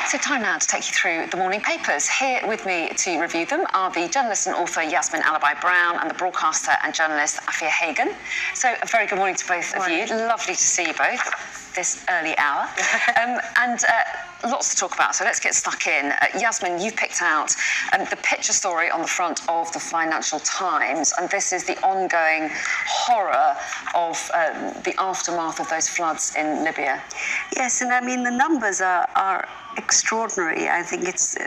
So time now to take you through the morning papers. Here with me to review them are the journalist and author Yasmin Alibhai-Brown and the broadcaster and journalist Afia Hagan. So a very good morning to both of you. Lovely to see you both this early hour. Lots to talk about, so let's get stuck in. Yasmin, you've picked out the picture story on the front of the Financial Times, and this is the ongoing horror of the aftermath of those floods in Libya. Yes, and I mean, the numbers are extraordinary. I think it's,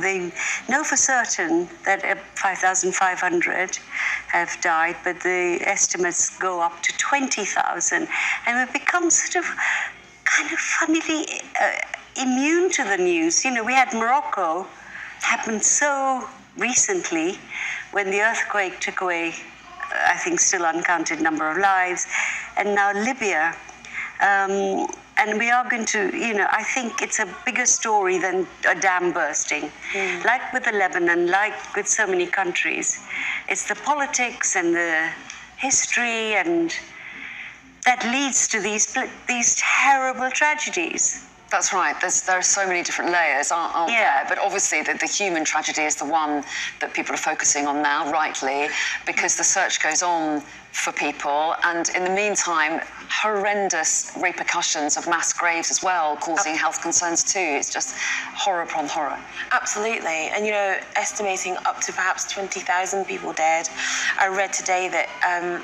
they know for certain that 5,500 have died, but the estimates go up to 20,000, and we've become sort of kind of funnily immune to the news. You know, we had Morocco happen so recently when the earthquake took away, I think, still uncounted number of lives, and now Libya. And we are going to, you know, I think it's a bigger story than a dam bursting. Like with the Lebanon, like with so many countries, it's the politics and the history and that leads to these terrible tragedies. That's right. There are so many different layers, aren't there? But obviously the human tragedy is the one that people are focusing on now, rightly, because the search goes on for people, and in the meantime, horrendous repercussions of mass graves as well, causing health concerns too. It's just horror upon horror. Absolutely, and you know, estimating up to perhaps 20,000 people dead. I read today that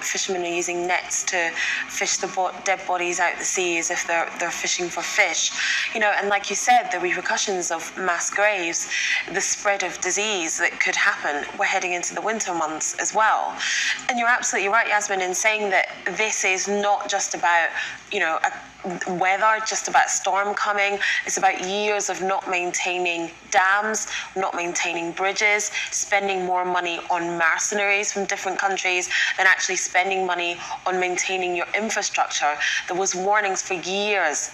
fishermen are using nets to fish the dead bodies out the sea as if they're fishing for fish. You know, and like you said, the repercussions of mass graves, the spread of disease that could happen. We're heading into the winter months as well, and you're absolutely right, Yasmin, in saying that this is not just about, you know, weather, just about storm coming. It's about years of not maintaining dams, not maintaining bridges, spending more money on mercenaries from different countries than actually spending money on maintaining your infrastructure. There was warnings for years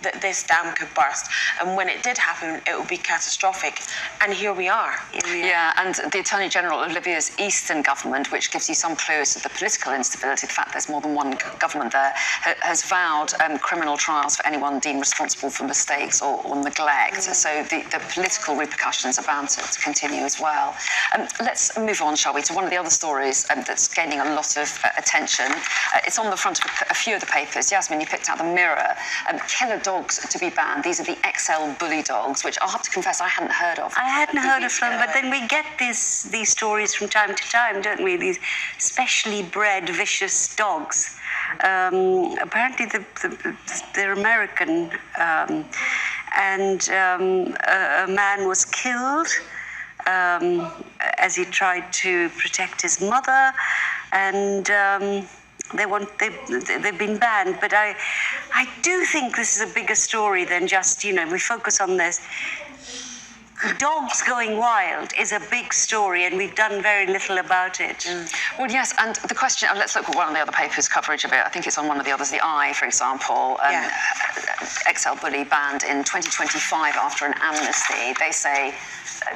that this dam could burst, and when it did happen, it would be catastrophic. And here we are. Yeah, and the Attorney General of Libya's Eastern government, which gives you some clues of the political instability, the fact there's more than one government there, has vowed criminal trials for anyone deemed responsible for mistakes or neglect. So the political repercussions are bound to continue as well. Let's move on, shall we, to one of the other stories that's gaining a lot of attention. It's on the front of a few of the papers. Yasmin, you picked out the Mirror. Killer dogs to be banned. These are the XL bully dogs, which I'll have to confess I hadn't heard of. I hadn't heard of them, but then we get these stories from time to time, don't we? These specially bred vicious dogs. Apparently they're American, and a man was killed as he tried to protect his mother, and they've been banned. But I do think this is a bigger story than just, you know, we focus on this. Dogs going wild is a big story, and we've done very little about it. Well, yes, and the question, let's look at one of the other papers' coverage of it. I think it's on one of the others, The Eye, for example. XL bully banned in 2025 after an amnesty. They say,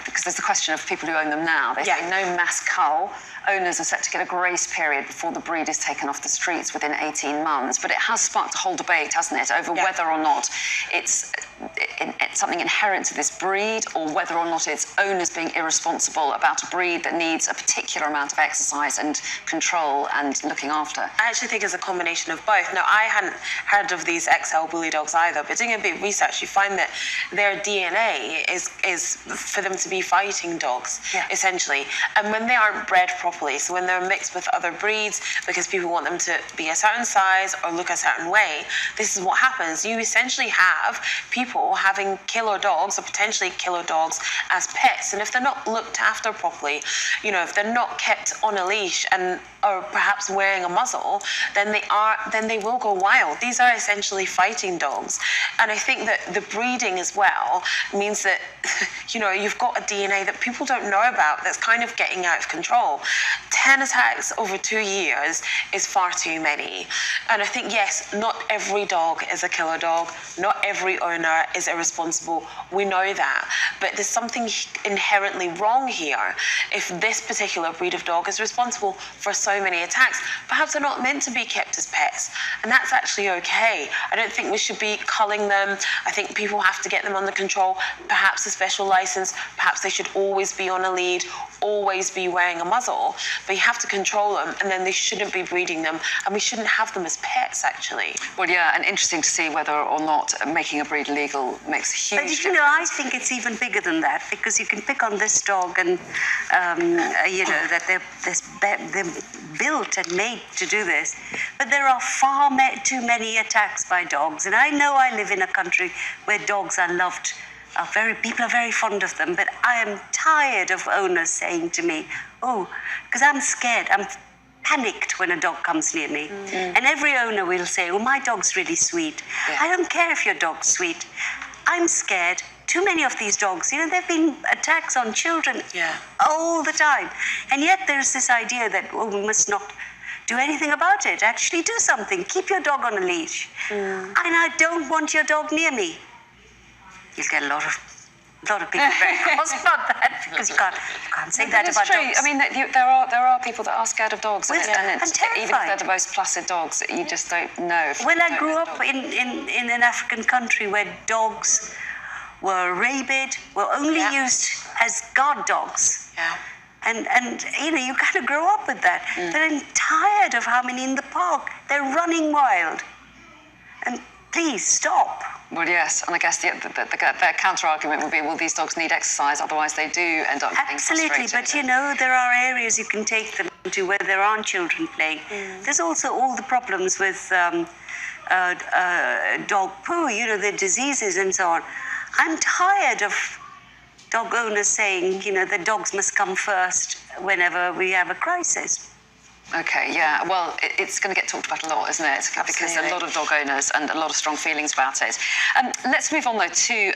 because there's the question of people who own them now, they say no mass cull. Owners are set to get a grace period before the breed is taken off the streets within 18 months. But it has sparked a whole debate, hasn't it, over whether or not it's something inherent to this breed, or whether or not it's owners being irresponsible about a breed that needs a particular amount of exercise and control and looking after. I actually think it's a combination of both. Now, I hadn't heard of these XL bully dogs either, but doing a bit of research, you find that their DNA is for them to be fighting dogs, essentially. And when they aren't bred properly, so when they're mixed with other breeds because people want them to be a certain size or look a certain way, this is what happens. You essentially have people having killer dogs or potentially killer dogs as pets, and if they're not looked after properly, you know, if they're not kept on a leash and or perhaps wearing a muzzle, then they will go wild. These are essentially fighting dogs, and I think that the breeding as well means that, you know, you've got a DNA that people don't know about that's kind of getting out of control. 10 attacks over 2 years is far too many, and I think, yes, not every dog is a killer dog, not every owner is irresponsible, we know that, but there's something inherently wrong here if this particular breed of dog is responsible for so so many attacks, perhaps they're not meant to be kept as pets. And that's actually okay. I don't think we should be culling them. I think people have to get them under control, perhaps a special license, perhaps they should always be on a lead, always be wearing a muzzle, but you have to control them, and then they shouldn't be breeding them, and we shouldn't have them as pets, actually. Well, yeah, and interesting to see whether or not making a breed legal makes a huge difference. But, you know, I think it's even bigger than that, because you can pick on this dog and, you know, that they're built and made to do this. But there are far too many attacks by dogs. And I know I live in a country where dogs are loved. People are very fond of them. But I am tired of owners saying to me, oh, because I'm scared. I'm panicked when a dog comes near me. Mm-hmm. And every owner will say, oh, my dog's really sweet. Yeah. I don't care if your dog's sweet. I'm scared. Too many of these dogs, you know, there have been attacks on children all the time. And yet there's this idea that, oh, we must not do anything about it. Actually do something. Keep your dog on a leash. And I don't want your dog near me. You'll get a lot of people very cross about that, because you can't say that about true. dogs. I mean, there are people that are scared of dogs, well, and even if they're the most placid dogs, you just don't know. Well, I grew up in an African country where dogs were rabid, were only used as guard dogs. Yeah. And you know, you kind of grow up with that. But I'm tired of how many in the park. They're running wild. And please stop. Well, yes, and I guess the counter-argument would be, well, these dogs need exercise, otherwise they do end up being frustrated. Absolutely, but you know, there are areas you can take them to where there aren't children playing. There's also all the problems with dog poo, you know, the diseases and so on. I'm tired of dog owners saying, you know, the dogs must come first whenever we have a crisis. Okay, yeah. Well, it's going to get talked about a lot, isn't it? Absolutely. Because a lot of dog owners and a lot of strong feelings about it. Let's move on, though, to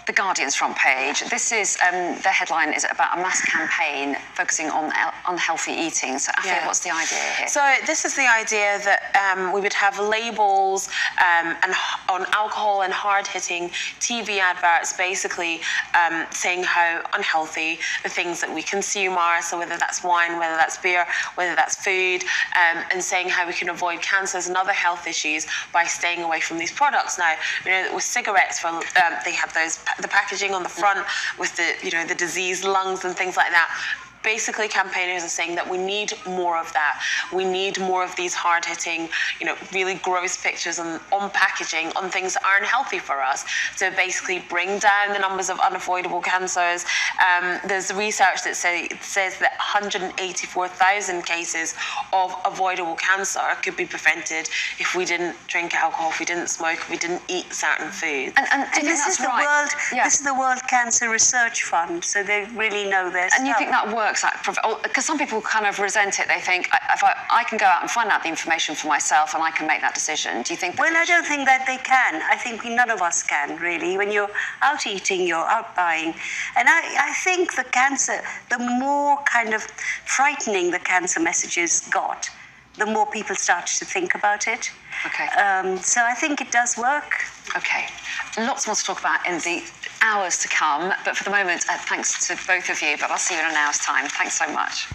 the Guardian's front page. This is, their headline is about a mass campaign focusing on unhealthy eating. So, Afia, what's the idea here? So this is the idea that we would have labels and on alcohol and hard-hitting TV adverts, basically saying how unhealthy the things that we consume are. So whether that's wine, whether that's beer, whether that's food, and saying how we can avoid cancers and other health issues by staying away from these products. Now, you know, with cigarettes, they have the packaging on the front with the diseased lungs and things like that. Basically, campaigners are saying that we need more of that. We need more of these hard-hitting, you know, really gross pictures on packaging on things that aren't healthy for us to basically bring down the numbers of unavoidable cancers. There's research that says that 184,000 cases of avoidable cancer could be prevented if we didn't drink alcohol, if we didn't smoke, if we didn't eat certain foods. And this is the world. Yeah. This is the World Cancer Research Fund, so they really know this. And you think that works? Because some people kind of resent it. They think, if I can go out and find out the information for myself and I can make that decision. Do you think? Well, I don't think that they can. I think none of us can, really. When you're out eating, you're out buying. And I think the cancer, the more kind of frightening the cancer messages got, the more people started to think about it. Okay. So I think it does work. Okay. Lots more to talk about in the hours to come. But for the moment, thanks to both of you. But I'll see you in an hour's time. Thanks so much.